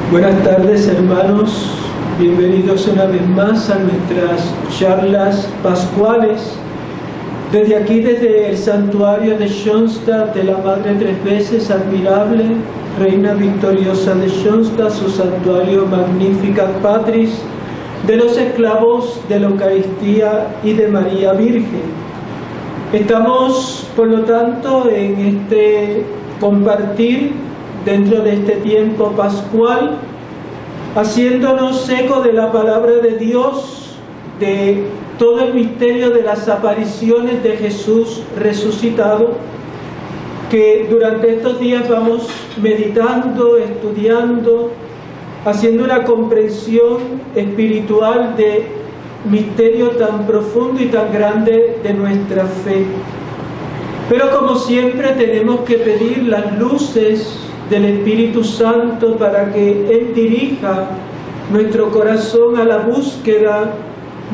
Buenas tardes, hermanos, bienvenidos una vez más a nuestras charlas pascuales. Desde aquí, desde el santuario de Schoenstatt, de la Madre Tres Veces Admirable, Reina Victoriosa de Schoenstatt, su santuario Magnificat Patris, de los esclavos de la Eucaristía y de María Virgen. Estamos, por lo tanto, en este compartir dentro de este tiempo pascual, haciéndonos eco de la palabra de Dios, de todo el misterio de las apariciones de Jesús resucitado, que durante estos días vamos meditando, estudiando, haciendo una comprensión espiritual de misterio tan profundo y tan grande de nuestra fe. Pero como siempre tenemos que pedir las luces del Espíritu Santo para que Él dirija nuestro corazón a la búsqueda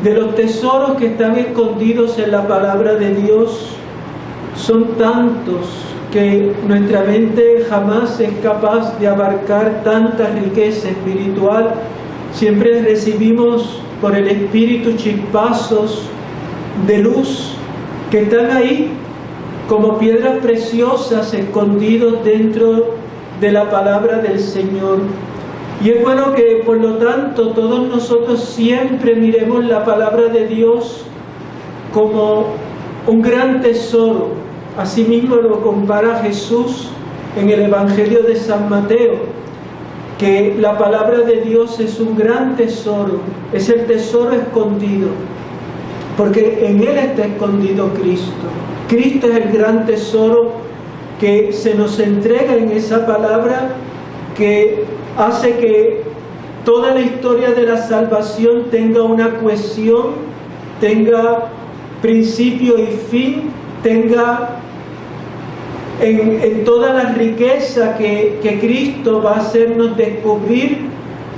de los tesoros que están escondidos en la palabra de Dios. Son tantos que nuestra mente jamás es capaz de abarcar tanta riqueza espiritual. Siempre recibimos por el Espíritu chispazos de luz que están ahí como piedras preciosas escondidos dentro de la palabra del Señor. Y es bueno que, por lo tanto, todos nosotros siempre miremos la palabra de Dios como un gran tesoro. Asimismo lo compara Jesús en el Evangelio de San Mateo, que la palabra de Dios es un gran tesoro, es el tesoro escondido, porque en Él está escondido Cristo. Cristo es el gran tesoro que se nos entrega en esa palabra, que hace que toda la historia de la salvación tenga una cohesión, tenga principio y fin, tenga en toda la riqueza que Cristo va a hacernos descubrir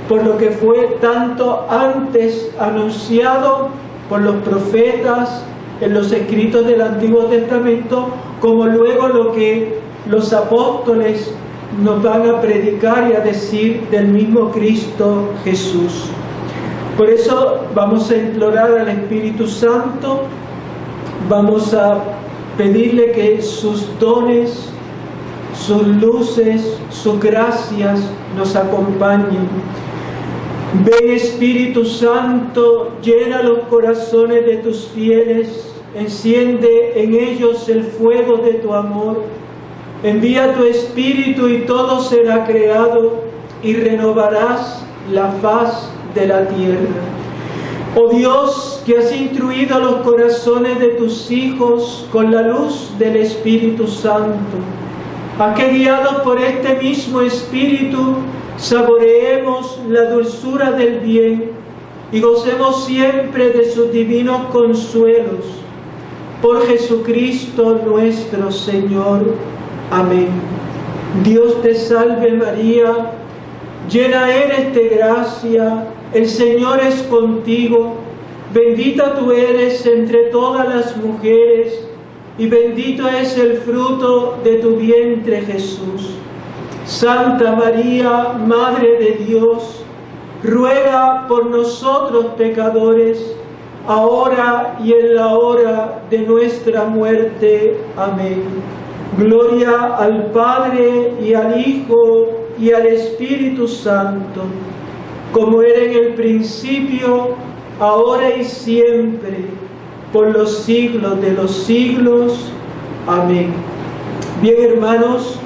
por lo que fue tanto antes anunciado por los profetas en los escritos del Antiguo Testamento, como luego lo que los apóstoles nos van a predicar y a decir del mismo Cristo Jesús. Por eso vamos a implorar al Espíritu Santo, vamos a pedirle que sus dones, sus luces, sus gracias nos acompañen. Ven, Espíritu Santo, llena los corazones de tus fieles, enciende en ellos el fuego de tu amor. Envía tu Espíritu y todo será creado y renovarás la faz de la tierra. Oh Dios, que has instruido los corazones de tus hijos con la luz del Espíritu Santo, haz que guiados por este mismo Espíritu saboreemos la dulzura del bien y gocemos siempre de sus divinos consuelos. Por Jesucristo nuestro Señor. Amén. Dios te salve María, llena eres de gracia, el Señor es contigo, bendita tú eres entre todas las mujeres, y bendito es el fruto de tu vientre Jesús. Santa María, Madre de Dios, ruega por nosotros pecadores, ahora y en la hora de nuestra muerte. Amén. Gloria al Padre, y al Hijo, y al Espíritu Santo, como era en el principio, ahora y siempre, por los siglos de los siglos. Amén. Bien, hermanos,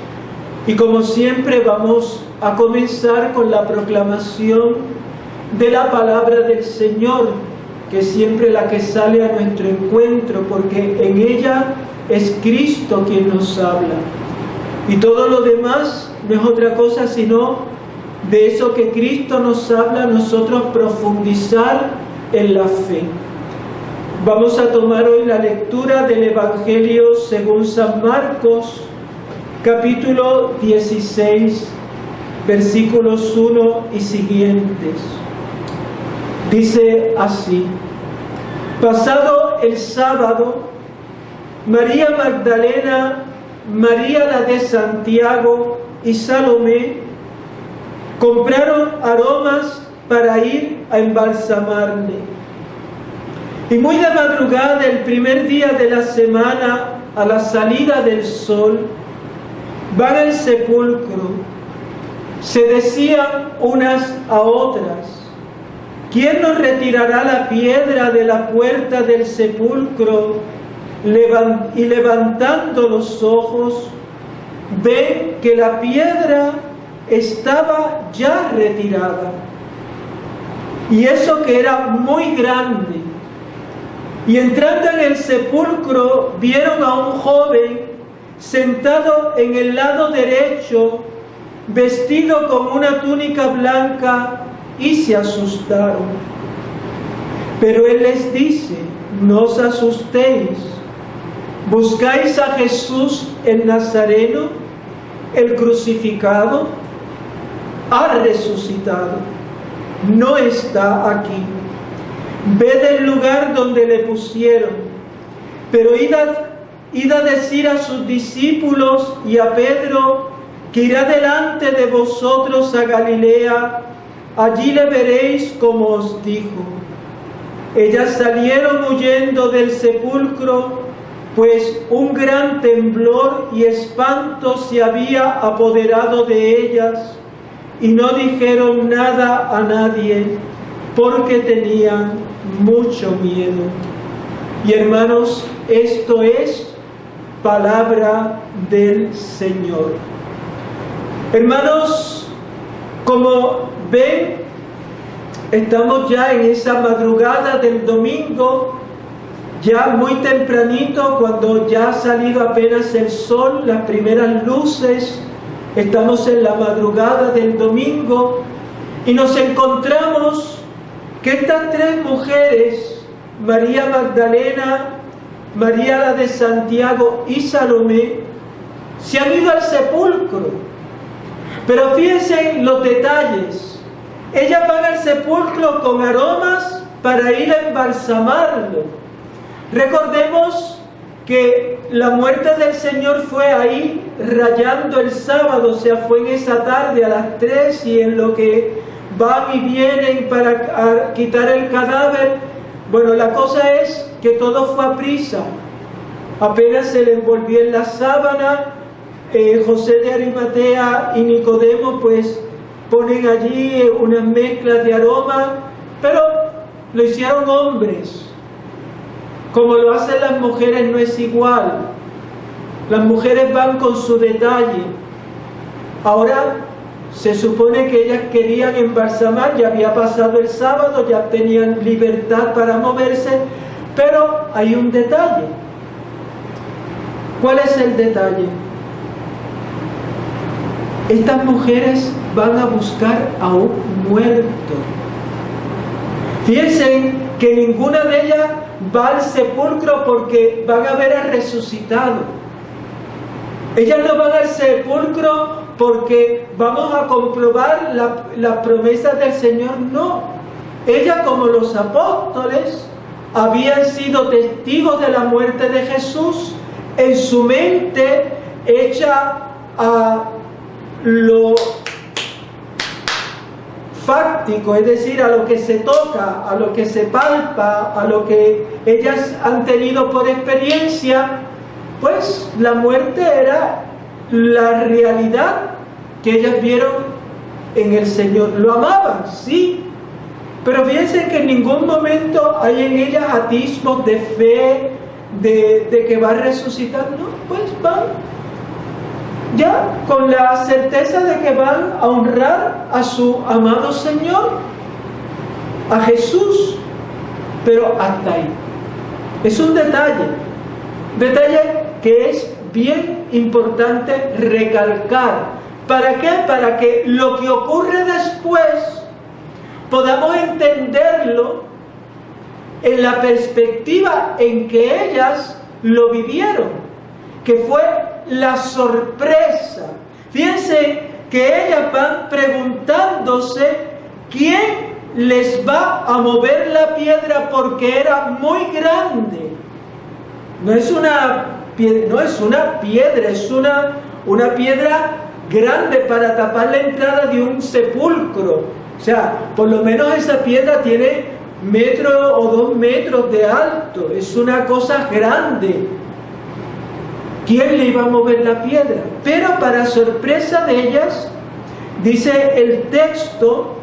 y como siempre vamos a comenzar con la proclamación de la palabra del Señor, que es siempre la que sale a nuestro encuentro, porque en ella es Cristo quien nos habla. Y todo lo demás no es otra cosa sino de eso que Cristo nos habla, nosotros profundizar en la fe. Vamos a tomar hoy la lectura del Evangelio según San Marcos, capítulo 16, versículos 1 y siguientes. Dice así: pasado el sábado, María Magdalena, María la de Santiago y Salomé Compraron aromas para ir a embalsamarle. Y muy de madrugada, el primer día de la semana, a la salida del sol, van al sepulcro. Se decían unas a otras: ¿quién nos retirará la piedra de la puerta del sepulcro? Y levantando los ojos, ven que la piedra estaba ya retirada. Y eso que era muy grande. Y entrando en el sepulcro, vieron a un joven sentado en el lado derecho, vestido con una túnica blanca, y se asustaron. Pero él les dice: no os asustéis. ¿Buscáis a Jesús el Nazareno, el crucificado? Ha resucitado. No está aquí. Ved el lugar donde le pusieron. Pero id a decir a sus discípulos y a Pedro que irá delante de vosotros a Galilea. Allí le veréis como os dijo. Ellas salieron huyendo del sepulcro, pues un gran temblor y espanto se había apoderado de ellas, y no dijeron nada a nadie, porque tenían mucho miedo. Y hermanos, esto es palabra del Señor. Hermanos, como ven, estamos ya en esa madrugada del domingo, ya muy tempranito, cuando ya ha salido apenas el sol, las primeras luces. Estamos en la madrugada del domingo y nos encontramos que estas tres mujeres, María Magdalena, María la de Santiago y Salomé, se han ido al sepulcro. Pero fíjense en los detalles. Ellas van al sepulcro con aromas para ir a embalsamarlo. Recordemos que la muerte del Señor fue ahí, rayando el sábado, o sea, fue en esa tarde a las 3, y en lo que van y vienen para quitar el cadáver. Bueno, la cosa es que todo fue a prisa. Apenas se le envolvió en la sábana, José de Arimatea y Nicodemo pues ponen allí unas mezclas de aroma, pero lo hicieron hombres. Como lo hacen las mujeres no es igual. Las mujeres van con su detalle. Ahora se supone que ellas querían embalsamar, ya había pasado el sábado, ya tenían libertad para moverse, pero hay un detalle. ¿Cuál es el detalle? Estas mujeres van a buscar a un muerto. Fíjense que ninguna de ellas va al sepulcro porque van a ver al resucitado. Ellas no van al sepulcro porque vamos a comprobar las promesas del Señor, no. Ellas, como los apóstoles, habían sido testigos de la muerte de Jesús, en su mente hecha a lo fáctico, es decir, a lo que se toca, a lo que se palpa, a lo que ellas han tenido por experiencia, pues la muerte era la realidad que ellas vieron en el Señor. Lo amaban, sí, pero fíjense que en ningún momento hay en ellas atisbos de fe, de que va a resucitar. No, pues van ya con la certeza de que van a honrar a su amado Señor, a Jesús, pero hasta ahí. Es un detalle que es bien importante recalcar. ¿Para qué? Para que lo que ocurre después podamos entenderlo en la perspectiva en que ellas lo vivieron, que fue la sorpresa. Fíjense que ellas van preguntándose quién les va a mover la piedra, porque era muy grande. No es una piedra, es una piedra grande para tapar la entrada de un sepulcro. O sea, por lo menos esa piedra tiene 1 o 2 metros de alto. Es una cosa grande. ¿Quién le iba a mover la piedra? Pero para sorpresa de ellas, dice el texto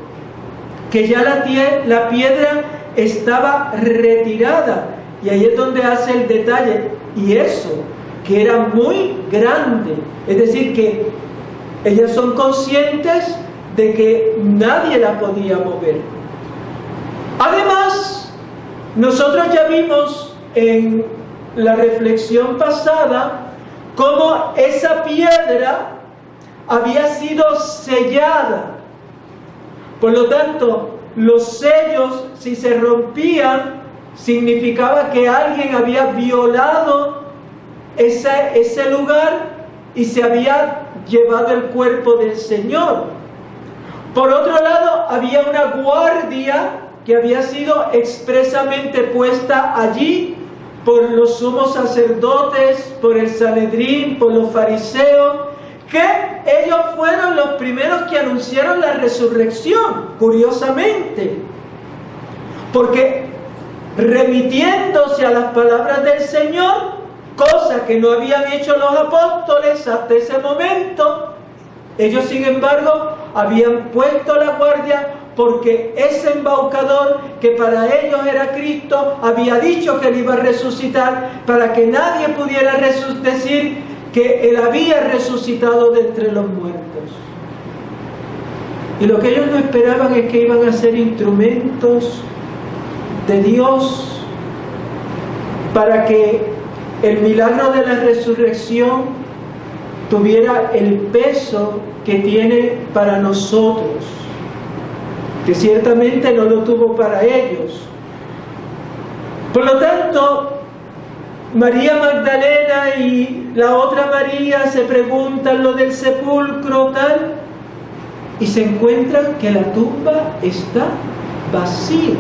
que ya la piedra estaba retirada. Y ahí es donde hace el detalle. Y eso, que era muy grande. Es decir, que ellas son conscientes de que nadie la podía mover. Además, nosotros ya vimos en la reflexión pasada cómo esa piedra había sido sellada. Por lo tanto, los sellos, si se rompían, significaba que alguien había violado ese lugar y se había llevado el cuerpo del Señor. Por otro lado, había una guardia que había sido expresamente puesta allí por los sumos sacerdotes, por el Sanedrín, por los fariseos, que ellos fueron los primeros que anunciaron la resurrección, curiosamente, porque remitiéndose a las palabras del Señor, cosa que no habían hecho los apóstoles hasta ese momento, ellos sin embargo habían puesto la guardia porque ese embaucador que para ellos era Cristo había dicho que él iba a resucitar, para que nadie pudiera decir que él había resucitado de entre los muertos. Y lo que ellos no esperaban es que iban a ser instrumentos de Dios para que el milagro de la resurrección tuviera el peso que tiene para nosotros, que ciertamente no lo tuvo para ellos. Por lo tanto, María Magdalena y la otra María se preguntan lo del sepulcro tal, y se encuentran que la tumba está vacía.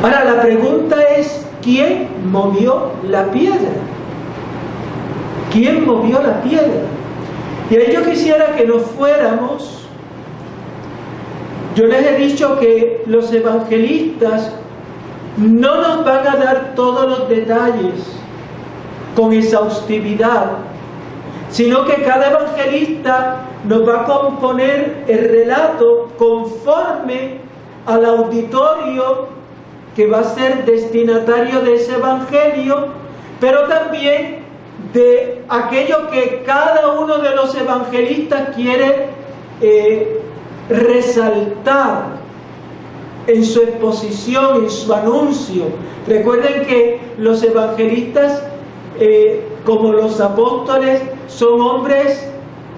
Ahora la pregunta es, ¿quién movió la piedra? ¿Quién movió la piedra? Y ahí yo quisiera que nos fuéramos. Yo les he dicho que los evangelistas no nos van a dar todos los detalles con exhaustividad, sino que cada evangelista nos va a componer el relato conforme al auditorio que va a ser destinatario de ese evangelio, pero también de aquello que cada uno de los evangelistas quiere resaltar en su exposición, en su anuncio. Recuerden que los evangelistas, como los apóstoles, son hombres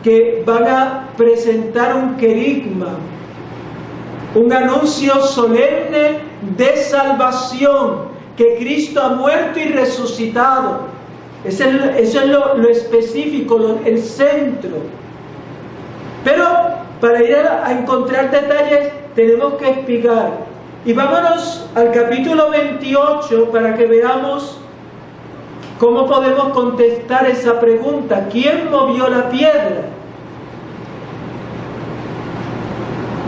que van a presentar un querigma, un anuncio solemne de salvación, que Cristo ha muerto y resucitado. Eso es lo específico, el centro. Pero para ir a encontrar detalles tenemos que explicar. Y vámonos al capítulo 28 para que veamos cómo podemos contestar esa pregunta. ¿Quién movió la piedra?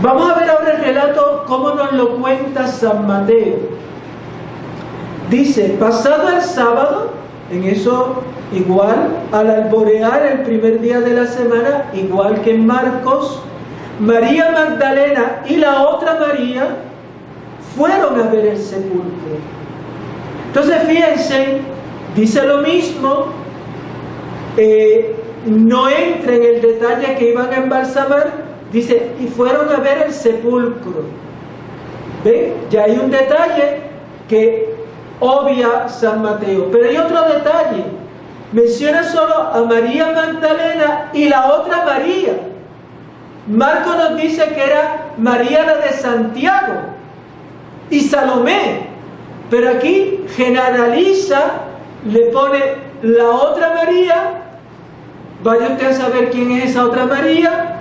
Vamos a ver ahora el relato, cómo nos lo cuenta San Mateo. Dice, pasado el sábado, en eso igual, al alborear el primer día de la semana, igual que en Marcos, María Magdalena y la otra María fueron a ver el sepulcro. Entonces fíjense, dice lo mismo, no entra en el detalle que iban a embalsamar, dice, y fueron a ver el sepulcro. ¿Ven? Ya hay un detalle que obvia San Mateo, pero hay otro detalle. Menciona solo a María Magdalena y la otra María. Marcos nos dice que era María la de Santiago y Salomé, pero aquí generaliza, le pone la otra María. Vaya usted a saber quién es esa otra María,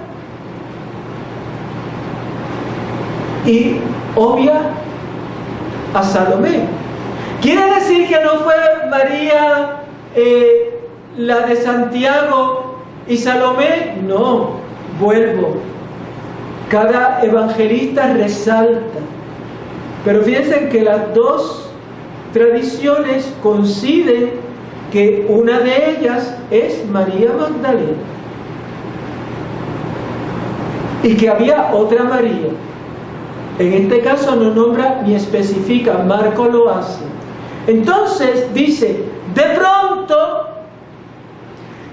y obvia a Salomé. Quiere decir que no fue María la de Santiago y Salomé? No, vuelvo. Cada evangelista resalta. Pero fíjense que las dos tradiciones coinciden que una de ellas es María Magdalena. Y que había otra María. En este caso no nombra ni especifica, Marco lo hace. Entonces dice, de pronto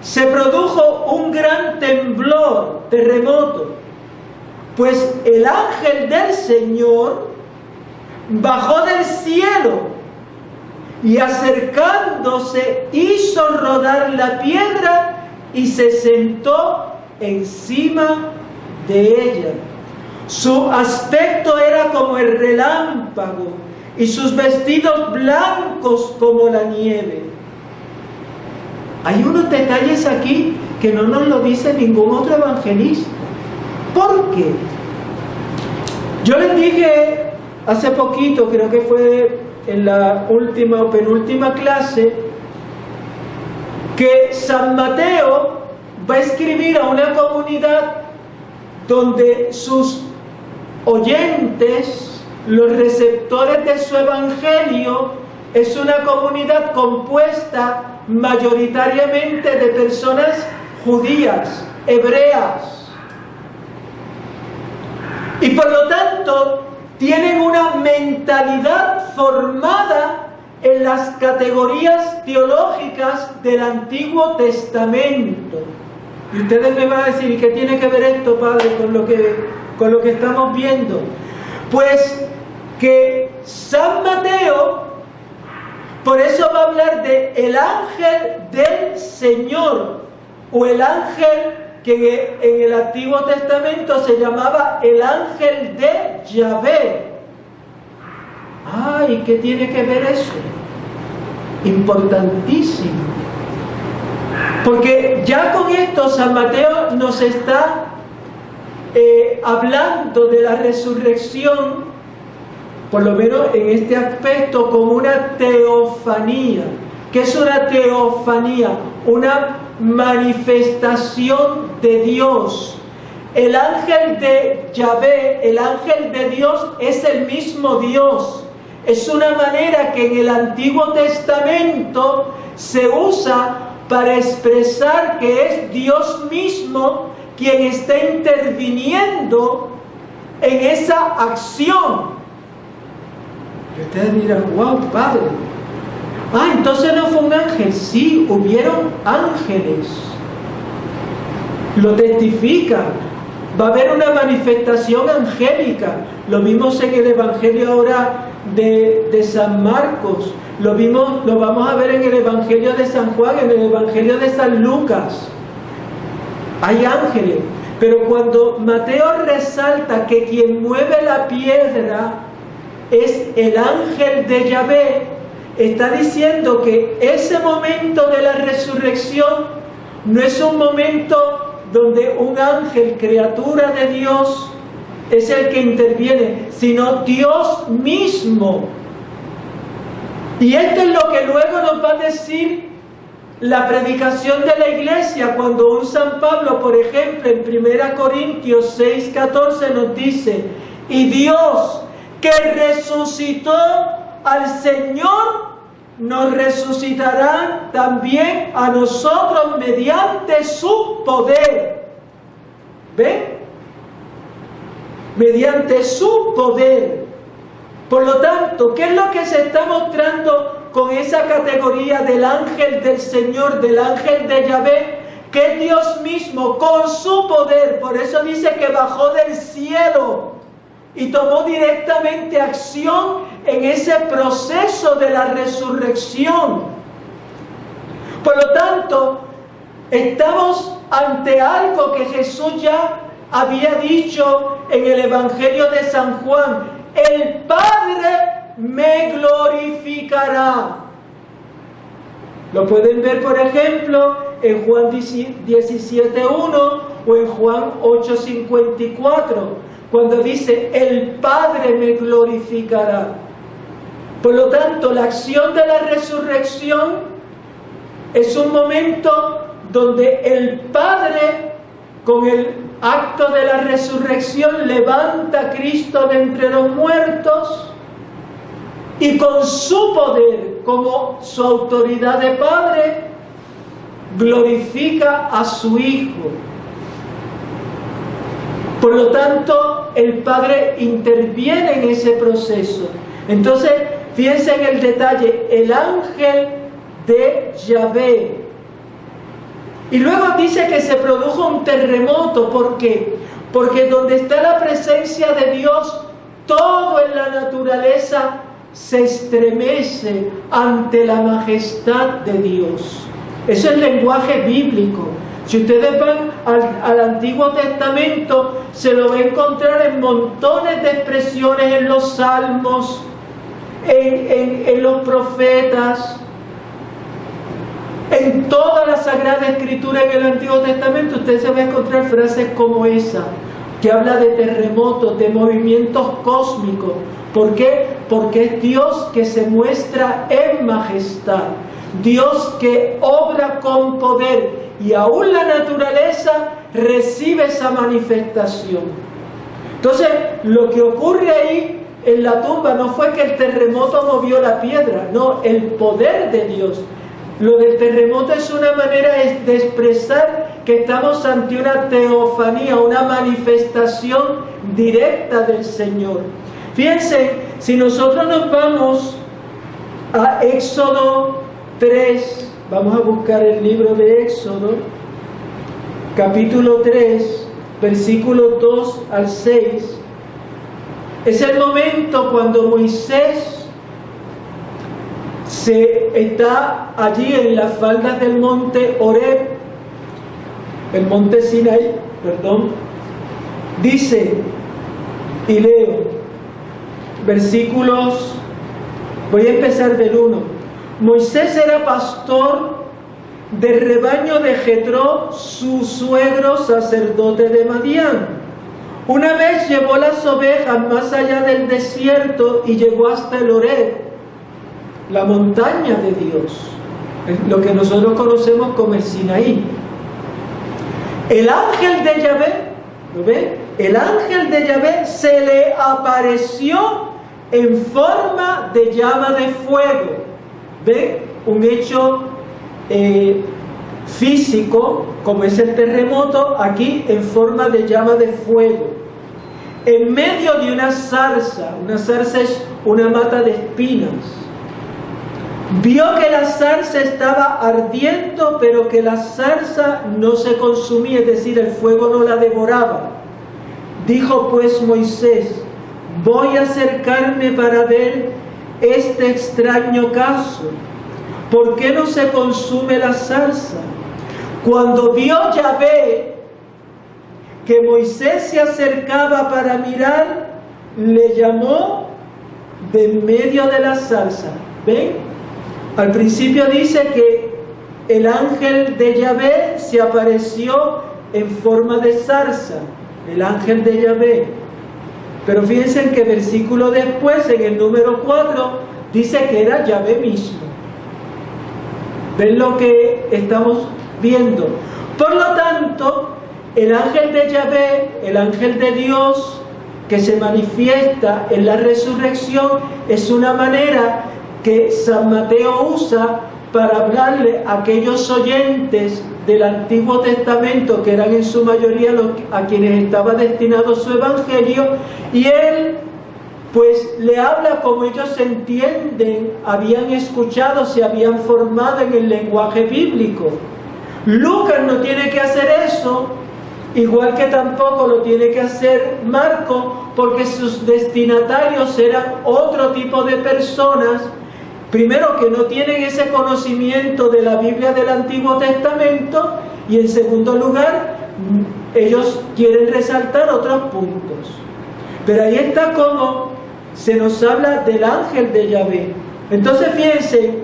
se produjo un gran temblor, terremoto, pues el ángel del Señor bajó del cielo y acercándose hizo rodar la piedra y se sentó encima de ella. Su aspecto era como el relámpago y sus vestidos blancos como la nieve. Hay unos detalles aquí que no nos lo dice ningún otro evangelista. ¿Por qué? Yo les dije hace poquito, creo que fue en la última o penúltima clase, que San Mateo va a escribir a una comunidad donde sus oyentes, los receptores de su evangelio, es una comunidad compuesta mayoritariamente de personas judías, hebreas. Y por lo tanto, tienen una mentalidad formada en las categorías teológicas del Antiguo Testamento. Y ustedes me van a decir, ¿y qué tiene que ver esto, padre, con lo que estamos viendo? Pues que San Mateo, por eso va a hablar de el ángel del Señor, o el ángel que en el Antiguo Testamento se llamaba el ángel de Yahvé. ¡Ay! ¿Qué tiene que ver eso? Importantísimo. Porque ya con esto San Mateo nos está hablando de la resurrección, por lo menos en este aspecto, como una teofanía. ¿Qué es una teofanía? Una manifestación de Dios. El ángel de Yahvé, el ángel de Dios, es el mismo Dios. Es una manera que en el Antiguo Testamento se usa para expresar que es Dios mismo quien está interviniendo en esa acción. Y ustedes dirán, wow, padre. Entonces no fue un ángel. Sí, hubieron ángeles. Lo testifican. Va a haber una manifestación angélica. Lo vimos en el Evangelio ahora de San Marcos. Lo vamos a ver en el Evangelio de San Juan, en el Evangelio de San Lucas. Hay ángeles. Pero cuando Mateo resalta que quien mueve la piedra es el ángel de Yahvé, está diciendo que ese momento de la resurrección no es un momento donde un ángel, criatura de Dios, es el que interviene, sino Dios mismo. Y esto es lo que luego nos va a decir la predicación de la iglesia, cuando un San Pablo, por ejemplo, en 1 Corintios 6:14 nos dice: y Dios, que resucitó al Señor, nos resucitará también a nosotros mediante su poder. ¿Ven? Mediante su poder. Por lo tanto, ¿qué es lo que se está mostrando con esa categoría del ángel del Señor, del ángel de Yahvé? Que es Dios mismo, con su poder. Por eso dice que bajó del cielo y tomó directamente acción en ese proceso de la resurrección. Por lo tanto, estamos ante algo que Jesús ya había dicho en el Evangelio de San Juan: el Padre me glorificará. Lo pueden ver, por ejemplo, en Juan 17:1 o en Juan 8:54. Cuando dice, el Padre me glorificará. Por lo tanto, la acción de la resurrección Es un momento donde el Padre, con el acto de la resurrección, levanta a Cristo de entre los muertos y con su poder, como su autoridad de Padre, glorifica a su Hijo. Por lo tanto, el Padre interviene en ese proceso. Entonces, fíjense en el detalle, el ángel de Yahvé. Y luego dice que se produjo un terremoto. ¿Por qué? Porque donde está la presencia de Dios, todo en la naturaleza se estremece ante la majestad de Dios. Eso es el lenguaje bíblico. Si ustedes van al Antiguo Testamento, se lo va a encontrar en montones de expresiones en los salmos, en los profetas, en toda la Sagrada Escritura en el Antiguo Testamento. Usted se va a encontrar frases como esa, que habla de terremotos, de movimientos cósmicos. ¿Por qué? Porque es Dios que se muestra en majestad, Dios que obra con poder, y aún la naturaleza recibe esa manifestación. Entonces, lo que ocurre ahí en la tumba no fue que el terremoto movió la piedra, no, el poder de Dios. Lo del terremoto es una manera de expresar que estamos ante una teofanía, una manifestación directa del Señor. Fíjense, si nosotros nos vamos a Éxodo 3, vamos a buscar el libro de Éxodo, capítulo 3, versículos 2 al 6. Es el momento cuando Moisés está allí en las faldas del monte Horeb, el monte Sinaí, perdón. Dice, y leo, versículos, voy a empezar del 1. Moisés era pastor del rebaño de Jetro, su suegro sacerdote de Madián. Una vez llevó las ovejas más allá del desierto y llegó hasta el Horeb, la montaña de Dios, lo que nosotros conocemos como el Sinaí. El ángel de Yahvé, ¿lo ven? El ángel de Yahvé se le apareció en forma de llama de fuego. ¿Ven? Un hecho físico, como es el terremoto, aquí en forma de llama de fuego, en medio de una zarza. Una zarza es una mata de espinas. Vio que la zarza estaba ardiendo, pero que la zarza no se consumía, es decir, el fuego no la devoraba. Dijo pues Moisés, voy a acercarme para ver este extraño caso. ¿Por qué no se consume la zarza? Cuando vio Yahvé que Moisés se acercaba para mirar, le llamó de en medio de la zarza. ¿Ven? Al principio dice que el ángel de Yahvé se apareció en forma de zarza, el ángel de Yahvé. Pero fíjense que versículo después, en el número 4, dice que era Yahvé mismo. ¿Ven lo que estamos viendo? Por lo tanto, el ángel de Yahvé, el ángel de Dios, que se manifiesta en la resurrección, es una manera que San Mateo usa para hablarle a aquellos oyentes del Antiguo Testamento, que eran en su mayoría a quienes estaba destinado su evangelio, y él pues le habla como ellos entienden, habían escuchado, se habían formado en el lenguaje bíblico. Lucas no tiene que hacer eso, igual que tampoco lo tiene que hacer Marcos, porque sus destinatarios eran otro tipo de personas. Primero, que no tienen ese conocimiento de la Biblia del Antiguo Testamento, y en segundo lugar, ellos quieren resaltar otros puntos. Pero ahí está como se nos habla del ángel de Yahvé. Entonces fíjense,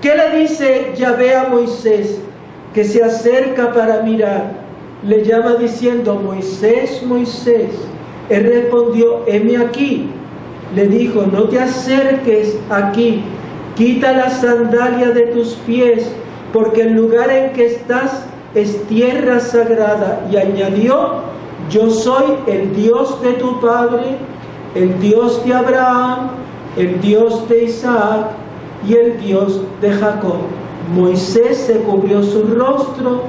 ¿qué le dice Yahvé a Moisés? Que se acerca para mirar. Le llama diciendo, Moisés, Moisés. Él respondió, heme aquí. Le dijo, no te acerques aquí. Quita la sandalia de tus pies, porque el lugar en que estás es tierra sagrada. Y añadió: yo soy el Dios de tu padre, el Dios de Abraham, el Dios de Isaac y el Dios de Jacob. Moisés se cubrió su rostro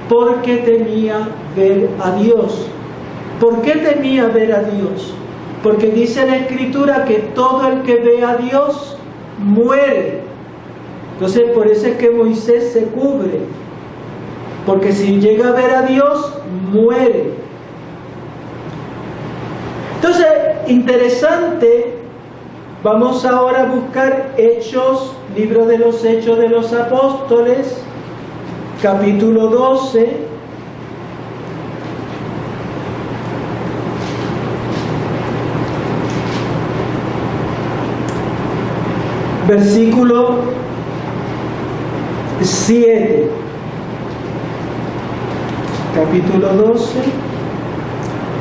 porque temía ver a Dios. ¿Por qué temía ver a Dios? Porque dice la Escritura que todo el que ve a Dios muere. Entonces por eso es que Moisés se cubre, porque si llega a ver a Dios, muere. Entonces, interesante, vamos ahora a buscar Hechos, libro de los Hechos de los Apóstoles, capítulo 12. Versículo 7. Capítulo 12,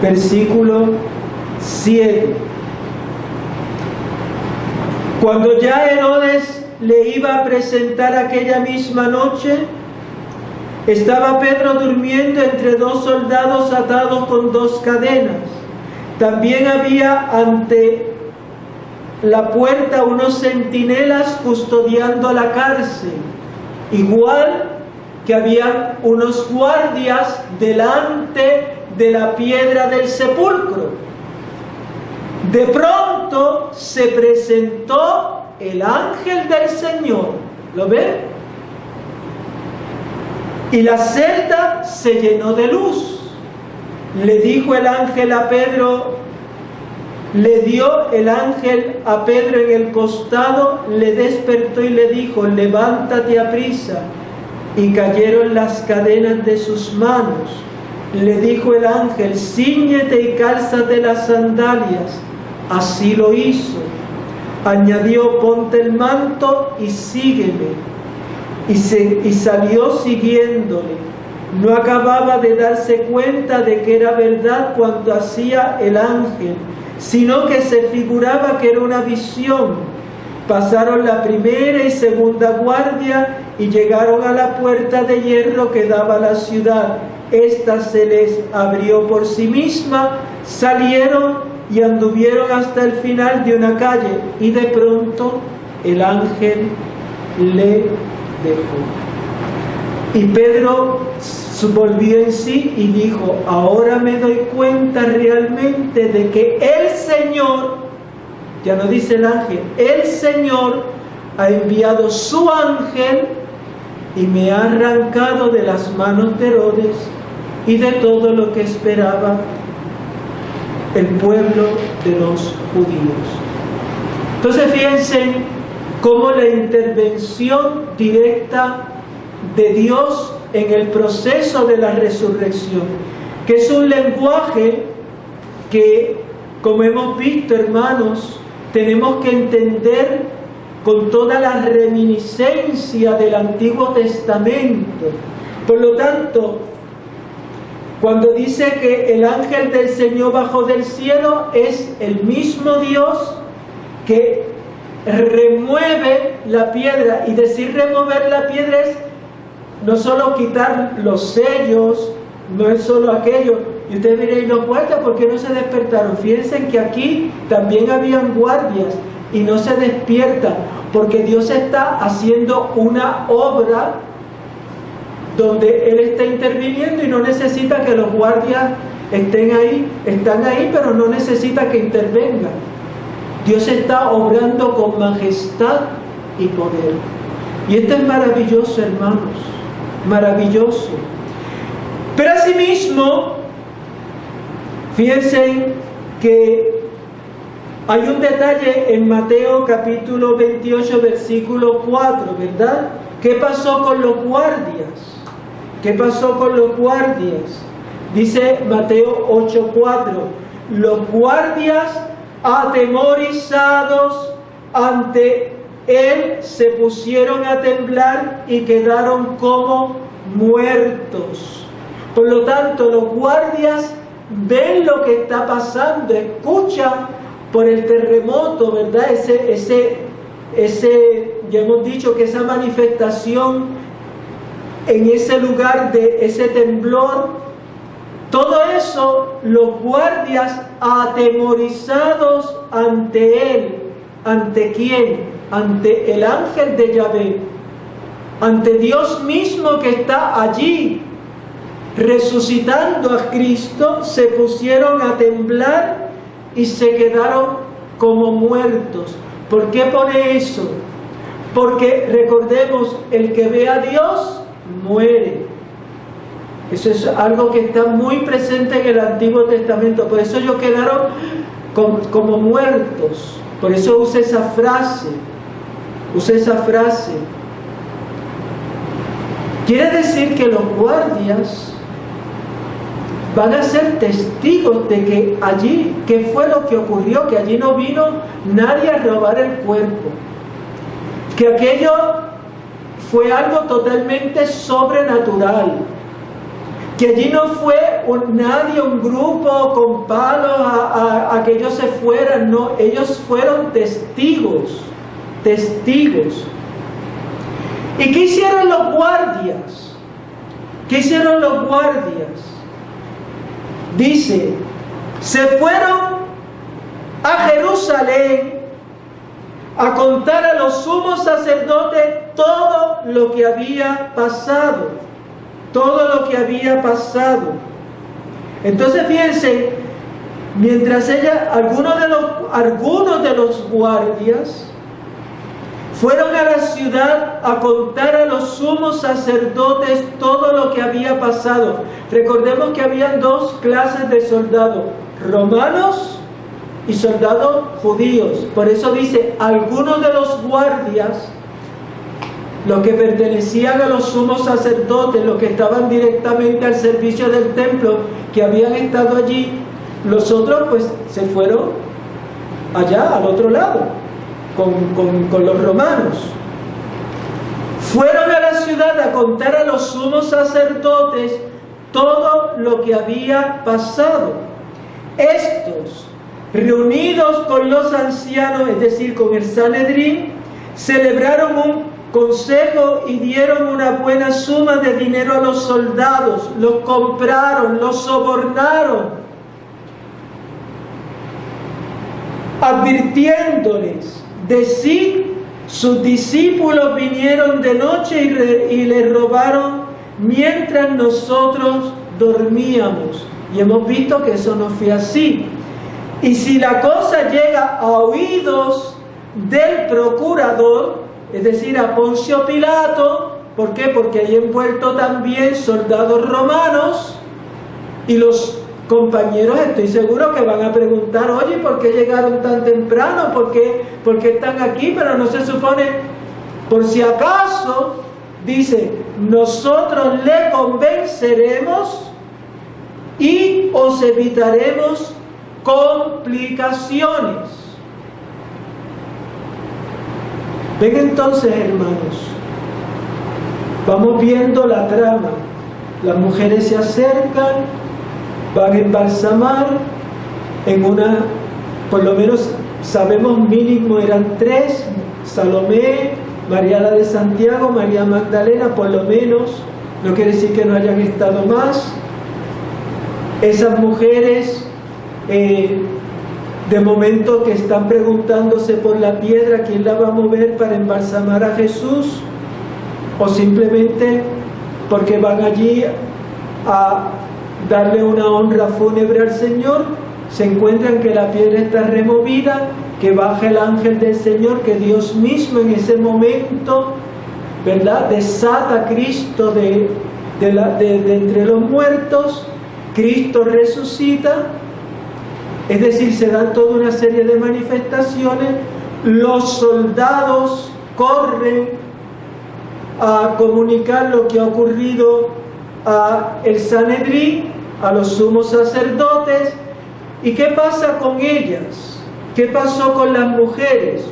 versículo 7. Cuando ya Herodes le iba a presentar aquella misma noche, estaba Pedro durmiendo entre dos soldados atados con dos cadenas. También había ante la puerta unos centinelas custodiando la cárcel, igual que había unos guardias delante de la piedra del sepulcro. De pronto se presentó el ángel del Señor. ¿Lo ven? Y la celda se llenó de luz. Le dijo el ángel a Pedro, le dio el ángel a Pedro en el costado, le despertó y le dijo: levántate aprisa. Y cayeron las cadenas de sus manos. Le dijo el ángel: cíñete y cálzate las sandalias. Así lo hizo. Añadió: ponte el manto y sígueme. Y salió siguiéndole. No acababa de darse cuenta de que era verdad cuando hacía el ángel, sino que se figuraba que era una visión. Pasaron la primera y segunda guardia y llegaron a la puerta de hierro que daba a la ciudad. Esta se les abrió por sí misma, salieron y anduvieron hasta el final de una calle, y de pronto el ángel le dejó. Y Pedro volvió en sí y dijo: ahora me doy cuenta realmente de que el Señor, ya no dice el ángel, el Señor ha enviado su ángel y me ha arrancado de las manos de Herodes y de todo lo que esperaba el pueblo de los judíos. Entonces fíjense cómo la intervención directa de Dios en el proceso de la resurrección, que es un lenguaje que, como hemos visto, hermanos, tenemos que entender con toda la reminiscencia del Antiguo Testamento. Por lo tanto, cuando dice que el ángel del Señor bajó del cielo, es el mismo Dios que remueve la piedra. Y decir remover la piedra es no solo quitar los sellos, no es solo aquello. Y ustedes diréis: no puertas, ¿por qué no se despertaron? Fíjense que aquí también habían guardias y no se despiertan, porque Dios está haciendo una obra donde Él está interviniendo y no necesita que los guardias estén ahí. Están ahí, pero no necesita que intervengan. Dios está obrando con majestad y poder. Y esto es maravilloso, hermanos, maravilloso. Pero asimismo, fíjense que hay un detalle en Mateo capítulo 28, versículo 4, ¿verdad? ¿Qué pasó con los guardias? ¿Qué pasó con los guardias? Dice Mateo 8:4: los guardias, atemorizados ante él, se pusieron a temblar y quedaron como muertos. Por lo tanto, los guardias ven lo que está pasando, escuchan por el terremoto, ¿verdad? Ya hemos dicho que esa manifestación en ese lugar de ese temblor. Todo eso, los guardias atemorizados ante él. ¿Ante quién? Ante el ángel de Yahvé, ante Dios mismo que está allí resucitando a Cristo, se pusieron a temblar y se quedaron como muertos. ¿Por qué pone eso? Porque recordemos, el que ve a Dios muere. Eso es algo que está muy presente en el Antiguo Testamento. Por eso ellos quedaron como muertos. Por eso usa esa frase. Quiere decir que los guardias van a ser testigos de que allí, ¿qué fue lo que ocurrió? Que allí no vino nadie a robar el cuerpo. Que aquello fue algo totalmente sobrenatural. Que allí no fue nadie, un grupo con palos a que ellos se fueran. No, ellos fueron testigos. ¿Y qué hicieron los guardias? Dice, se fueron a Jerusalén a contar a los sumos sacerdotes todo lo que había pasado. Entonces fíjense, mientras algunos de los guardias fueron a la ciudad a contar a los sumos sacerdotes todo lo que había pasado. Recordemos que habían dos clases de soldados, romanos y soldados judíos. Por eso dice, algunos de los guardias, los que pertenecían a los sumos sacerdotes, los que estaban directamente al servicio del templo, que habían estado allí, los otros pues se fueron allá, al otro lado. Con los romanos. Fueron a la ciudad a contar a los sumos sacerdotes todo lo que había pasado. Estos, reunidos con los ancianos, es decir, con el Sanedrín, celebraron un consejo y dieron una buena suma de dinero a los soldados, los compraron, los sobornaron, advirtiéndoles: decid, sus discípulos vinieron de noche y le robaron mientras nosotros dormíamos. Y hemos visto que eso no fue así. Y si la cosa llega a oídos del procurador, es decir, a Poncio Pilato, ¿por qué? Porque hay envuelto también soldados romanos, y los compañeros estoy seguro que van a preguntar: oye, ¿por qué llegaron tan temprano? ¿Por qué están aquí? Pero no se supone, por si acaso, dice, nosotros le convenceremos y os evitaremos complicaciones. Ven entonces, hermanos, vamos viendo la trama. Las mujeres se acercan, van a embalsamar en una, por lo menos sabemos mínimo eran 3, Salomé, María la de Santiago, María Magdalena, por lo menos, no quiere decir que no hayan estado más. Esas mujeres, de momento que están preguntándose por la piedra, ¿quién la va a mover para embalsamar a Jesús? O simplemente porque van allí a darle una honra fúnebre al Señor, se encuentran que la piedra está removida, que baja el ángel del Señor, que Dios mismo en ese momento, ¿verdad?, desata a Cristo de entre los muertos. Cristo resucita, es decir, se dan toda una serie de manifestaciones. Los soldados corren a comunicar lo que ha ocurrido a el Sanedrín, a los sumos sacerdotes. ¿Y qué pasa con ellas? ¿Qué pasó con las mujeres?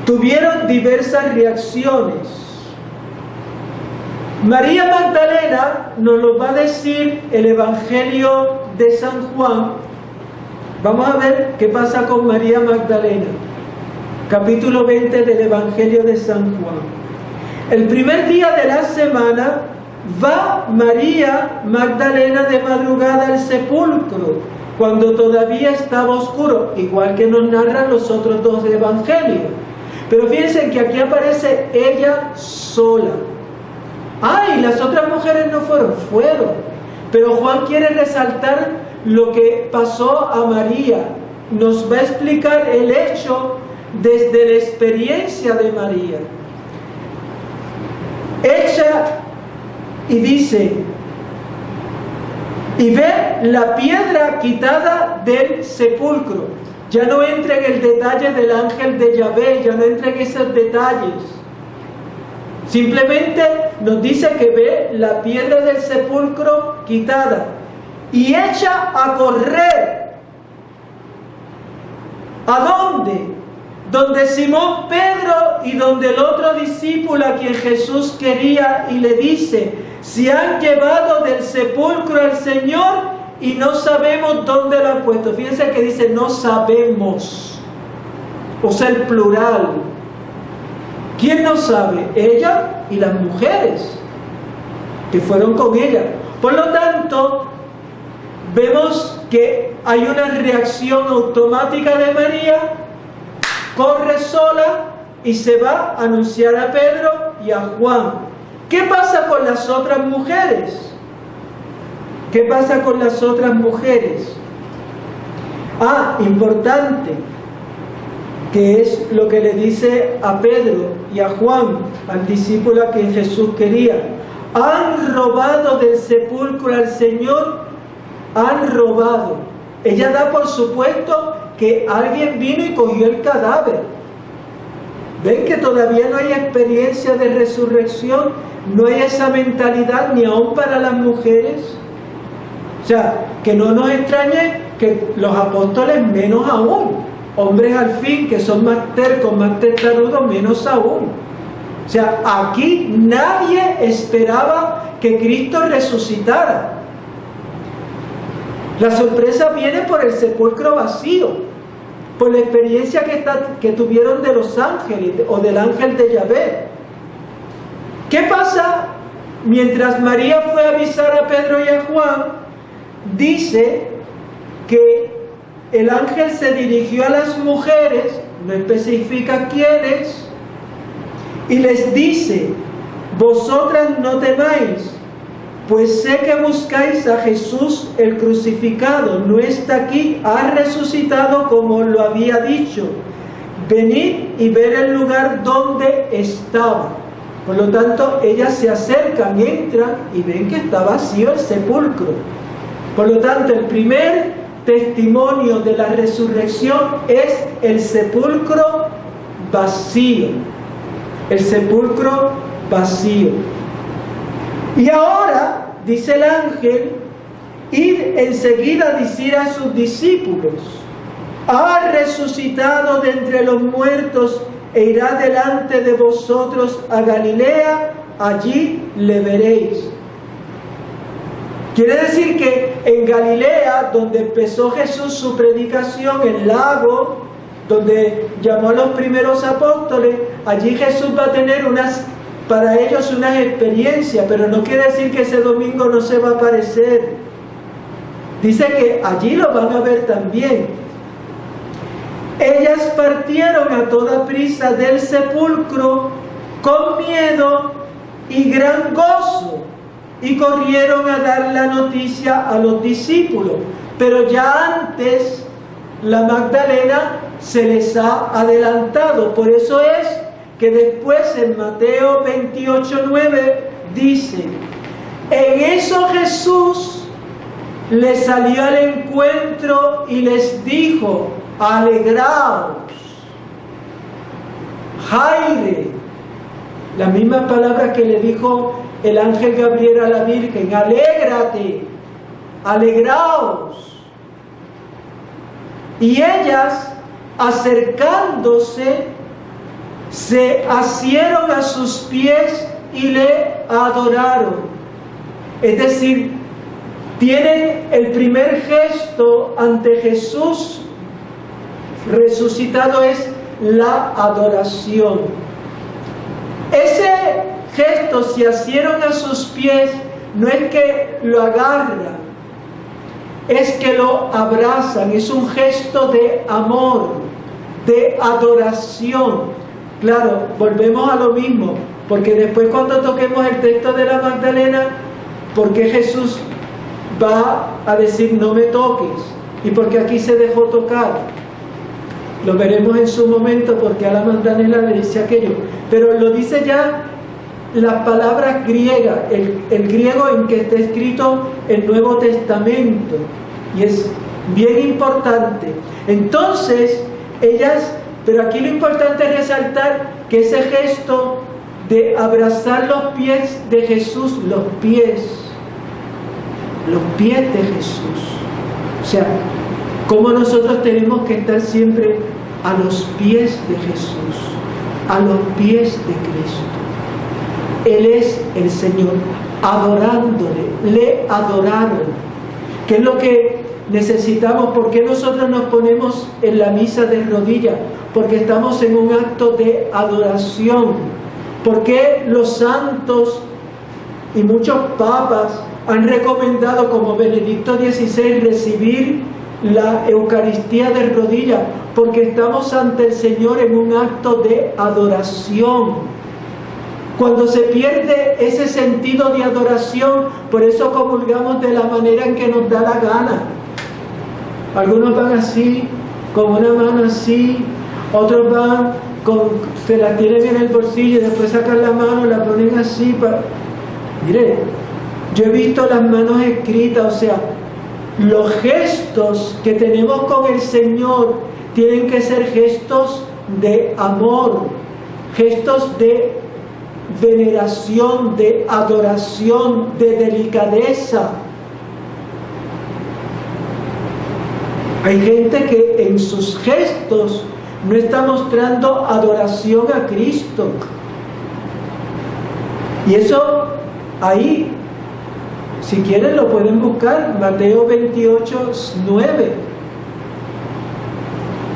Tuvieron diversas reacciones. María Magdalena nos lo va a decir el Evangelio de San Juan. Vamos a ver qué pasa con María Magdalena. Capítulo 20 del Evangelio de San Juan. El primer día de la semana va María Magdalena de madrugada al sepulcro, cuando todavía estaba oscuro, igual que nos narran los otros dos evangelios. Pero fíjense que aquí aparece ella sola. ¡Ay! Las otras mujeres no fueron. Pero Juan quiere resaltar lo que pasó a María. Nos va a explicar el hecho desde la experiencia de María. Echa y dice, y ve la piedra quitada del sepulcro. Ya no entra en el detalle del ángel de Yahvé, ya no entra en esos detalles. Simplemente nos dice que ve la piedra del sepulcro quitada y echa a correr. ¿A dónde? Donde Simón Pedro y donde el otro discípulo a quien Jesús quería, y le dice, se han llevado del sepulcro al Señor y no sabemos dónde lo han puesto. Fíjense que dice no sabemos, o sea el plural. ¿Quién no sabe? Ella y las mujeres que fueron con ella. Por lo tanto, vemos que hay una reacción automática de María, corre sola y se va a anunciar a Pedro y a Juan. ¿Qué pasa con las otras mujeres? ¿Qué pasa con las otras mujeres? Importante, que es lo que le dice a Pedro y a Juan, al discípulo a quien Jesús quería. Han robado del sepulcro al Señor, han robado. Ella da por supuesto que alguien vino y cogió el cadáver. ¿Ven que todavía no hay experiencia de resurrección? No hay esa mentalidad ni aún para las mujeres. O sea, que no nos extrañe que los apóstoles menos aún. Hombres al fin que son más tercos, más testarudos, menos aún. O sea, aquí nadie esperaba que Cristo resucitara. La sorpresa viene por el sepulcro vacío, por la experiencia que tuvieron de los ángeles o del ángel de Yahvé. ¿Qué pasa? Mientras María fue a avisar a Pedro y a Juan, dice que el ángel se dirigió a las mujeres, no especifica quiénes, y les dice, vosotras no temáis, pues sé que buscáis a Jesús el crucificado, no está aquí, ha resucitado como lo había dicho. Venid y ver el lugar donde estaba. Por lo tanto, ellas se acercan, entran y ven que está vacío el sepulcro. Por lo tanto, el primer testimonio de la resurrección es el sepulcro vacío. El sepulcro vacío. Y ahora, dice el ángel, id enseguida a decir a sus discípulos, ha resucitado de entre los muertos e irá delante de vosotros a Galilea, allí le veréis. Quiere decir que en Galilea, donde empezó Jesús su predicación, el lago, donde llamó a los primeros apóstoles, allí Jesús va a tener para ellos unas experiencias, pero no quiere decir que ese domingo no se va a aparecer. Dice que allí lo van a ver también. Ellas partieron a toda prisa del sepulcro con miedo y gran gozo y corrieron a dar la noticia a los discípulos. Pero ya antes la Magdalena se les ha adelantado. Por eso es que después en Mateo 28:9 dice, en eso Jesús les salió al encuentro y les dijo, alegraos. Jaire, la misma palabra que le dijo el ángel Gabriel a la Virgen, alégrate, alegraos. Y ellas, acercándose, se asieron a sus pies y le adoraron. Es decir, tienen el primer gesto ante Jesús resucitado, es la adoración. Ese gestos se asieron a sus pies, no es que lo agarran, es que lo abrazan, es un gesto de amor, de adoración. Claro, volvemos a lo mismo, porque después cuando toquemos el texto de la Magdalena, ¿por qué Jesús va a decir no me toques? ¿Y por qué aquí se dejó tocar? Lo veremos en su momento, porque a la Magdalena le dice aquello, pero lo dice ya las palabras griegas, el griego en que está escrito el Nuevo Testamento, y es bien importante. Entonces, ellas, pero aquí lo importante es resaltar que ese gesto de abrazar los pies de Jesús, los pies de Jesús, o sea, como nosotros tenemos que estar siempre a los pies de Jesús, a los pies de Cristo. Él es el Señor, adorándole, le adoraron. ¿Qué es lo que necesitamos? ¿Por qué nosotros nos ponemos en la misa de rodillas? Porque estamos en un acto de adoración. ¿Por qué los santos y muchos papas han recomendado, como Benedicto XVI, recibir la Eucaristía de rodillas? Porque estamos ante el Señor en un acto de adoración. Cuando se pierde ese sentido de adoración, por eso comulgamos de la manera en que nos da la gana. Algunos van así, con una mano así, otros van se la tienen en el bolsillo y después sacan la mano, la ponen así. Mire, yo he visto las manos escritas, o sea, los gestos que tenemos con el Señor tienen que ser gestos de amor, gestos de veneración, de adoración, de delicadeza. Hay gente que en sus gestos no está mostrando adoración a Cristo. Y eso ahí, si quieren lo pueden buscar, Mateo 28, 9.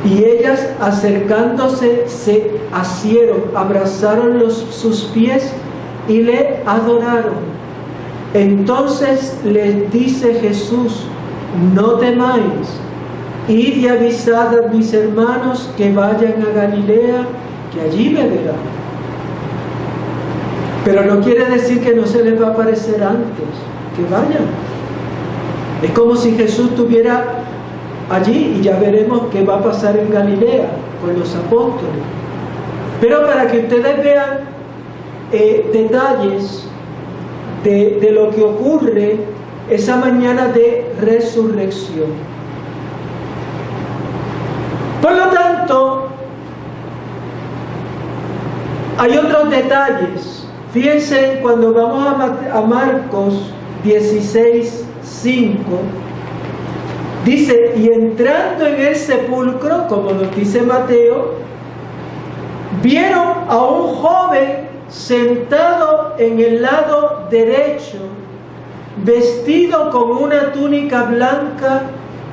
Y ellas, acercándose, se asieron, abrazaron sus pies y le adoraron. Entonces les dice Jesús: no temáis, id y avisad a mis hermanos que vayan a Galilea, que allí me verán. Pero no quiere decir que no se les va a aparecer antes, que vayan. Es como si Jesús estuviera allí y ya veremos qué va a pasar en Galilea con los apóstoles. Pero para que ustedes vean detalles de lo que ocurre esa mañana de resurrección. Por lo tanto, hay otros detalles. Fíjense cuando vamos a Marcos 16:5. Dice: y entrando en el sepulcro, como nos dice Mateo, vieron a un joven sentado en el lado derecho, vestido con una túnica blanca,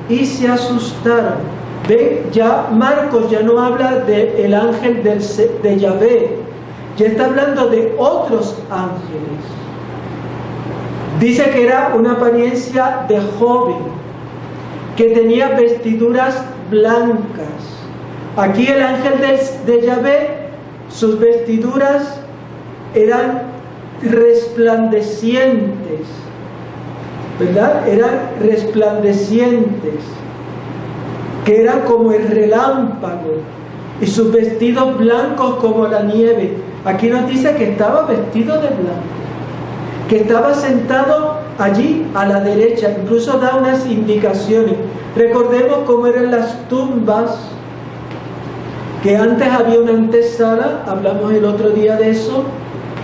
y se asustaron. ¿Ven? Ya Marcos ya no habla del ángel de Yahvé, ya está hablando de otros ángeles. Dice que era una apariencia de joven, que tenía vestiduras blancas. Aquí el ángel de Yahvé, sus vestiduras eran resplandecientes, ¿verdad? Eran resplandecientes, que eran como el relámpago, y sus vestidos blancos como la nieve. Aquí nos dice que estaba vestido de blanco, que estaba sentado allí a la derecha, incluso da unas indicaciones. Recordemos cómo eran las tumbas, que antes había una antesala, hablamos el otro día de eso,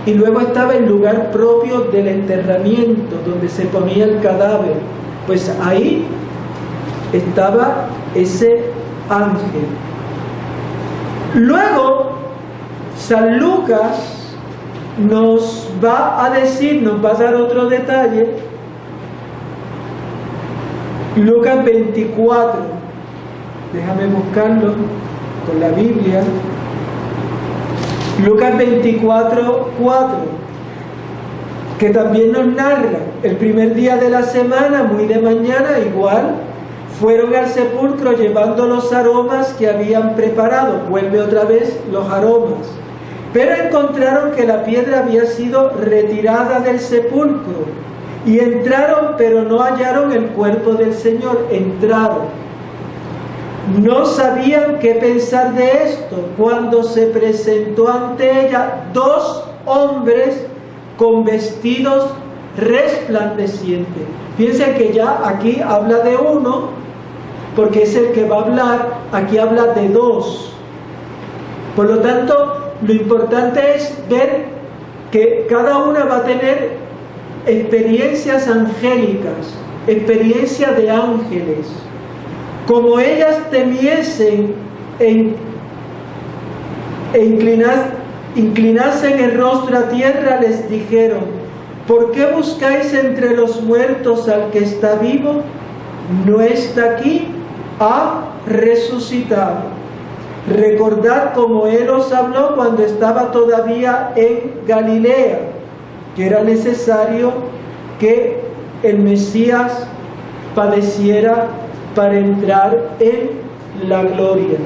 y luego estaba el lugar propio del enterramiento, donde se ponía el cadáver. Pues ahí estaba ese ángel. Luego, San Lucas nos va a decir, nos va a dar otro detalle. Lucas 24, déjame buscarlo con la Biblia. Lucas 24:4. que también nos narra el primer día de la semana, muy de mañana, igual, fueron al sepulcro llevando los aromas que habían preparado. Vuelve otra vez los aromas. Pero encontraron que la piedra había sido retirada del sepulcro. Y entraron, pero no hallaron el cuerpo del Señor. Entraron. No sabían qué pensar de esto cuando se presentó ante ella 2 hombres con vestidos resplandecientes. Piensen que ya aquí habla de uno, porque es el que va a hablar, aquí habla de 2. Por lo tanto, lo importante es ver que cada una va a tener experiencias angélicas, experiencias de ángeles. Como ellas temiesen e inclinasen el rostro a tierra, les dijeron: ¿por qué buscáis entre los muertos al que está vivo? No está aquí, ha resucitado. Recordad cómo Él os habló cuando estaba todavía en Galilea, que era necesario que el Mesías padeciera para entrar en la gloria.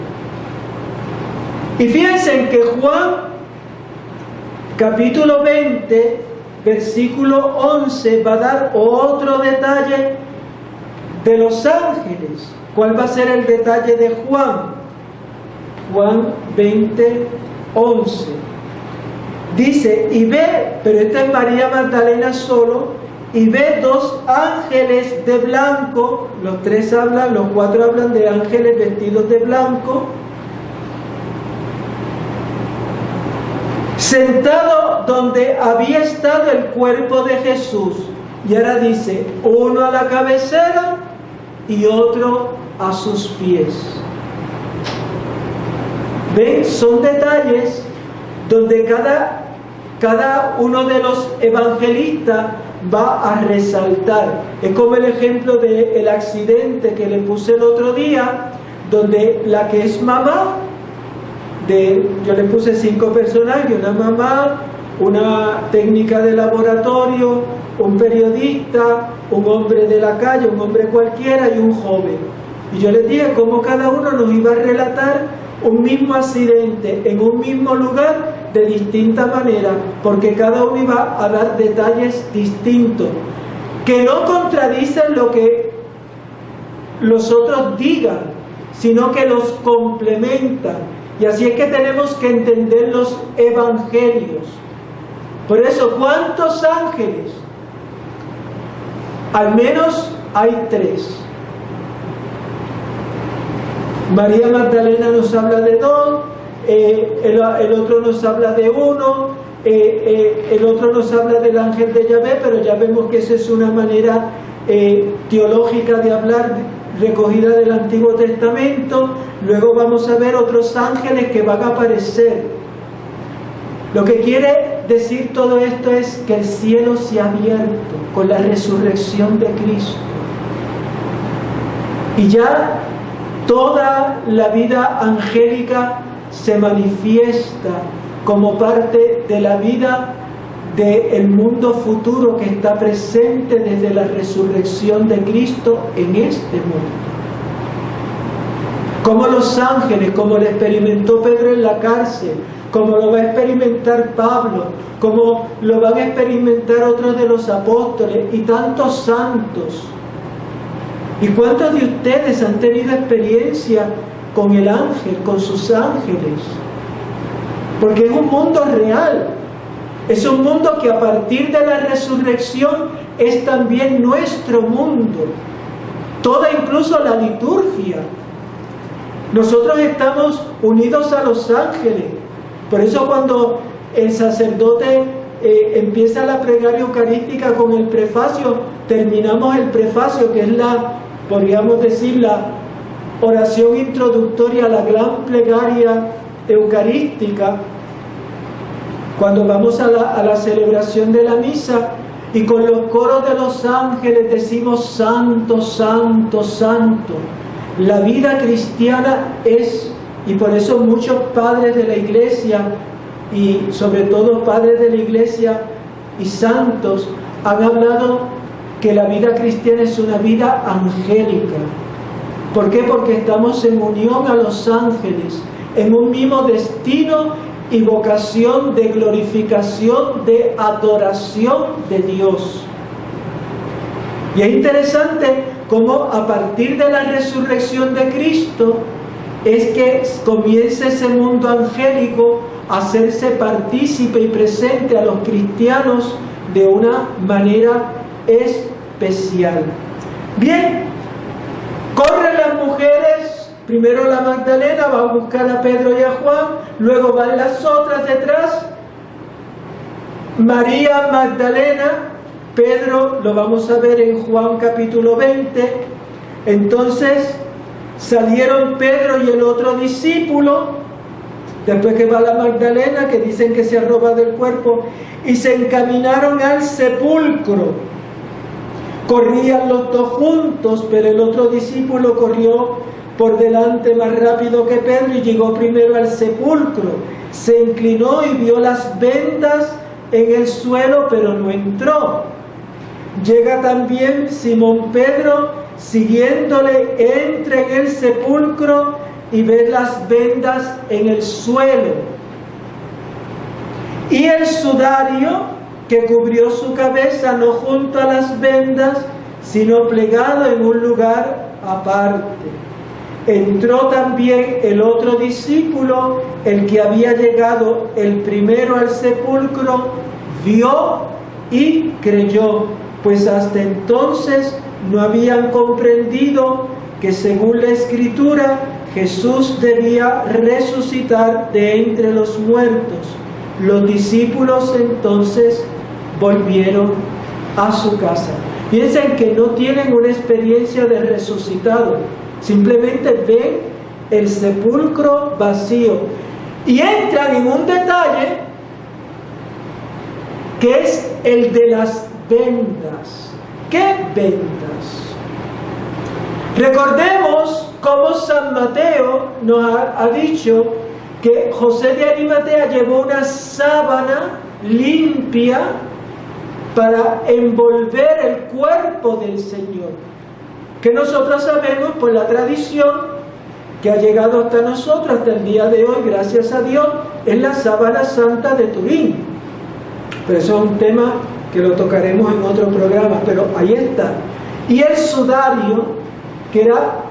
Y fíjense que Juan, capítulo 20, versículo 11, va a dar otro detalle de los ángeles. ¿Cuál va a ser el detalle de Juan? Juan 20, 11. Dice, y ve, pero esta es María Magdalena solo, y ve 2 ángeles de blanco, los 3 hablan, los 4 hablan de ángeles vestidos de blanco, sentado donde había estado el cuerpo de Jesús. Y ahora dice, uno a la cabecera y otro a sus pies. ¿Ven? Son detalles donde cada uno de los evangelistas va a resaltar. Es como el ejemplo del accidente que le puse el otro día, donde la que es mamá, yo le puse 5 personajes, una mamá, una técnica de laboratorio, un periodista, un hombre de la calle, un hombre cualquiera y un joven. Y yo les dije cómo cada uno nos iba a relatar un mismo accidente en un mismo lugar de distinta manera, porque cada uno iba a dar detalles distintos que no contradicen lo que los otros digan, sino que los complementan. Y así es que tenemos que entender los evangelios. Por eso, ¿cuántos ángeles? Al menos hay 3. María Magdalena nos habla de 2, el otro nos habla de 1, el otro nos habla del ángel de Yahvé, pero ya vemos que esa es una manera teológica de hablar recogida del Antiguo Testamento. Luego vamos a ver otros ángeles que van a aparecer. Lo que quiere decir todo esto es que el cielo se ha abierto con la resurrección de Cristo. Y ya toda la vida angélica se manifiesta como parte de la vida del mundo futuro que está presente desde la resurrección de Cristo en este mundo. Como los ángeles, como lo experimentó Pedro en la cárcel, como lo va a experimentar Pablo, como lo van a experimentar otros de los apóstoles y tantos santos. ¿Y cuántos de ustedes han tenido experiencia con el ángel, con sus ángeles? Porque es un mundo real. Es un mundo que a partir de la resurrección es también nuestro mundo. Toda, incluso la liturgia. Nosotros estamos unidos a los ángeles. Por eso cuando el sacerdote empieza la plegaria eucarística con el prefacio, terminamos el prefacio, que es podríamos decir, la oración introductoria a la gran plegaria eucarística, cuando vamos a la celebración de la misa, y con los coros de los ángeles decimos: Santo, Santo, Santo. La vida cristiana es, y por eso muchos padres de la iglesia, y sobre todo padres de la iglesia y santos han hablado que la vida cristiana es una vida angélica. ¿Por qué? Porque estamos en unión a los ángeles, en un mismo destino y vocación de glorificación, de adoración de Dios. Y es interesante cómo a partir de la resurrección de Cristo es que comienza ese mundo angélico a hacerse partícipe y presente a los cristianos de una manera especial. Bien, corren las mujeres, primero la Magdalena va a buscar a Pedro y a Juan, luego van las otras detrás, María Magdalena, Pedro, lo vamos a ver en Juan capítulo 20, entonces salieron Pedro y el otro discípulo, después que va la Magdalena, que dicen que se arroba del cuerpo, y se encaminaron al sepulcro. Corrían los dos juntos, pero el otro discípulo corrió por delante más rápido que Pedro y llegó primero al sepulcro. Se inclinó y vio las vendas en el suelo, pero no entró. Llega también Simón Pedro, siguiéndole, entra en el sepulcro y ve las vendas en el suelo y el sudario que cubrió su cabeza, no junto a las vendas, sino plegado en un lugar aparte. Entró también el otro discípulo, el que había llegado el primero al sepulcro, vio y creyó, pues hasta entonces no habían comprendido que según la Escritura Jesús debía resucitar de entre los muertos. Los discípulos entonces volvieron a su casa. Piensen que no tienen una experiencia de resucitado, simplemente ven el sepulcro vacío y entran en un detalle que es el de las vendas. ¿Qué vendas? Recordemos cómo San Mateo nos ha dicho que José de Arimatea llevó una sábana limpia para envolver el cuerpo del Señor, que nosotros sabemos por la tradición que ha llegado hasta nosotros hasta el día de hoy, gracias a Dios, es la sábana santa de Turín. Pero eso es un tema que lo tocaremos en otro programa, pero ahí está. Y el sudario, que era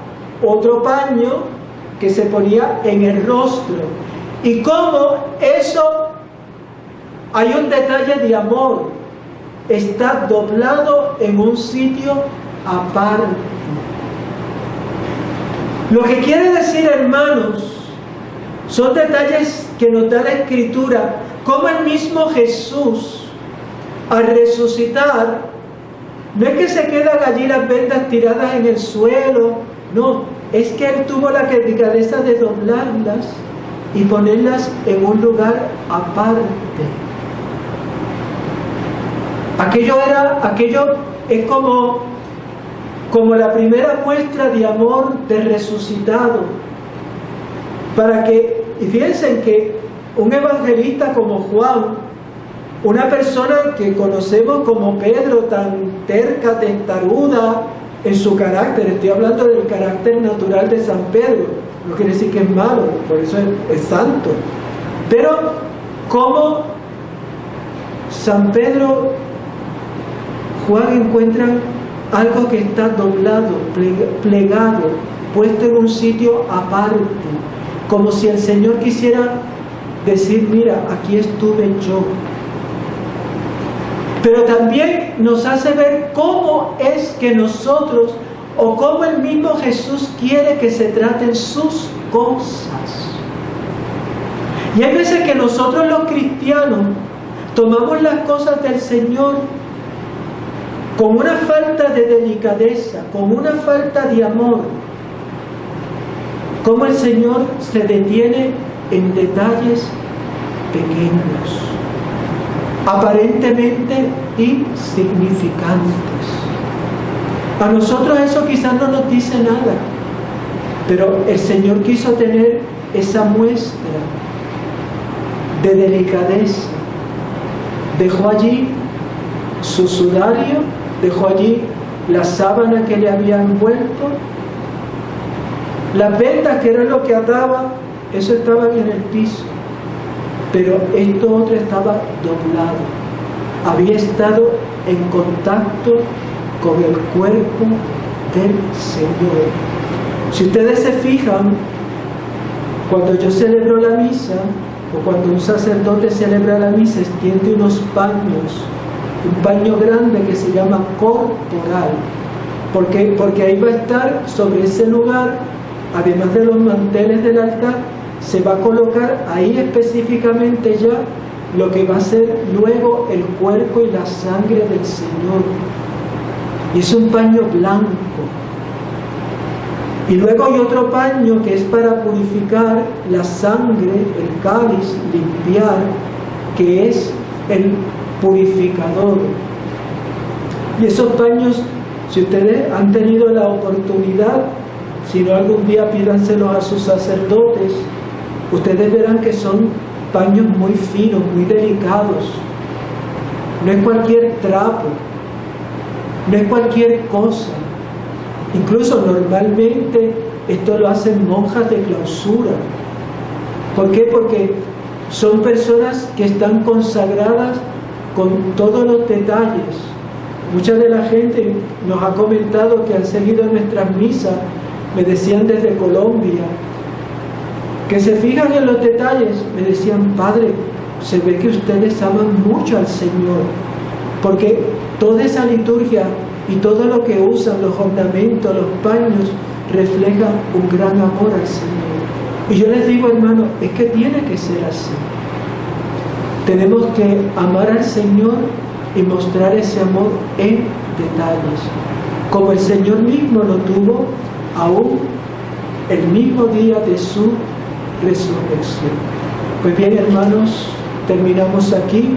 otro paño que se ponía en el rostro. Y como eso, hay un detalle de amor, está doblado en un sitio aparte. Lo que quiere decir, hermanos, son detalles que nos da la Escritura, como el mismo Jesús, al resucitar, no es que se quedan allí las vendas tiradas en el suelo, no, es que Él tuvo la delicadeza de doblarlas y ponerlas en un lugar aparte. Aquello es como la primera muestra de amor de resucitado, para que, y fíjense que un evangelista como Juan, una persona que conocemos como Pedro, tan terca, testaruda en su carácter, estoy hablando del carácter natural de San Pedro, no quiere decir que es malo, por eso es santo, pero como San Pedro, Juan encuentran algo que está doblado, plegado, puesto en un sitio aparte, como si el Señor quisiera decir, mira, aquí estuve yo. Pero también nos hace ver cómo es que nosotros, o cómo el mismo Jesús quiere que se traten sus cosas. Y hay veces que nosotros los cristianos tomamos las cosas del Señor con una falta de delicadeza, con una falta de amor. Cómo el Señor se detiene en detalles pequeños, aparentemente insignificantes. A nosotros eso quizás no nos dice nada, pero el Señor quiso tener esa muestra de delicadeza. Dejó allí su sudario, dejó allí la sábana que le había envuelto, las vendas que era lo que ataba, eso estaba en el piso, pero esto otro estaba doblado, había estado en contacto con el cuerpo del Señor. Si ustedes se fijan, cuando yo celebro la misa, o cuando un sacerdote celebra la misa, extiende unos paños, un paño grande que se llama corporal, porque ahí va a estar sobre ese lugar, además de los manteles del altar, se va a colocar ahí específicamente ya lo que va a ser luego el cuerpo y la sangre del Señor. Y es un paño blanco. Y luego hay otro paño que es para purificar la sangre, el cáliz, limpiar, que es el purificador. Y esos paños, si ustedes han tenido la oportunidad, si no algún día pídanselos a sus sacerdotes, ustedes verán que son paños muy finos, muy delicados. No es cualquier trapo, no es cualquier cosa. Incluso normalmente esto lo hacen monjas de clausura. ¿Por qué? Porque son personas que están consagradas con todos los detalles. Mucha de la gente nos ha comentado que han seguido nuestras misas, me decían desde Colombia, que se fijan en los detalles. Me decían: Padre, se ve que ustedes aman mucho al Señor, porque toda esa liturgia y todo lo que usan, los ornamentos, los paños, reflejan un gran amor al Señor. Y yo les digo, hermano, es que tiene que ser así. Tenemos que amar al Señor y mostrar ese amor en detalles, como el Señor mismo lo tuvo aún el mismo día de su resurrección. Pues bien, hermanos, terminamos aquí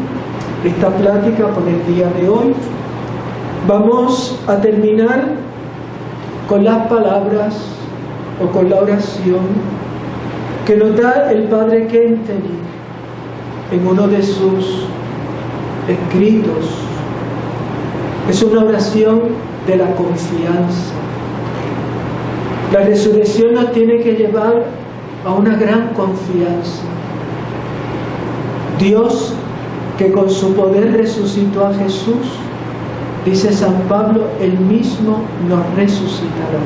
esta plática por el día de hoy. Vamos a terminar con las palabras o con la oración que nos da el Padre Kentenich en uno de sus escritos. Es una oración de la confianza. La resurrección nos tiene que llevar a una gran confianza. Dios, que con su poder resucitó a Jesús, dice San Pablo, Él mismo nos resucitará.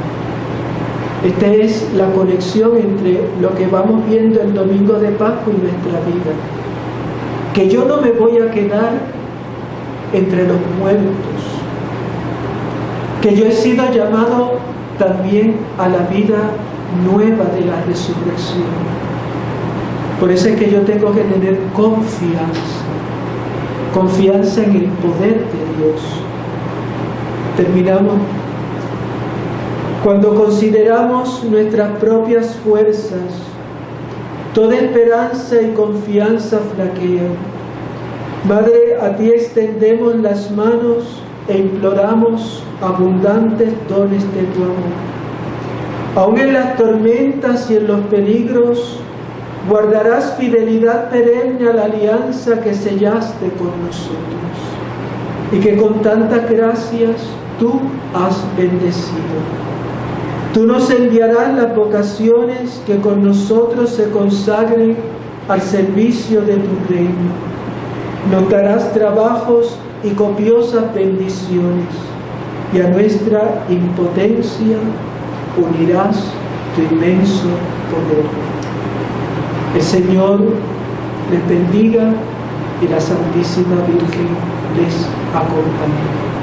Esta es la conexión entre lo que vamos viendo el domingo de Pascua y nuestra vida. Que yo no me voy a quedar entre los muertos. Que yo he sido llamado también a la vida nueva de la resurrección. Por eso es que yo tengo que tener confianza en el poder de Dios. Terminamos. Cuando consideramos nuestras propias fuerzas, toda esperanza y confianza flaquean. Madre, a ti extendemos las manos e imploramos abundantes dones de tu amor. Aún en las tormentas y en los peligros, guardarás fidelidad perenne a la alianza que sellaste con nosotros y que con tantas gracias tú has bendecido. Tú nos enviarás las vocaciones que con nosotros se consagren al servicio de tu reino. Nos darás trabajos y copiosas bendiciones, y a nuestra impotencia unirás tu inmenso poder. El Señor les bendiga y la Santísima Virgen les acompañe.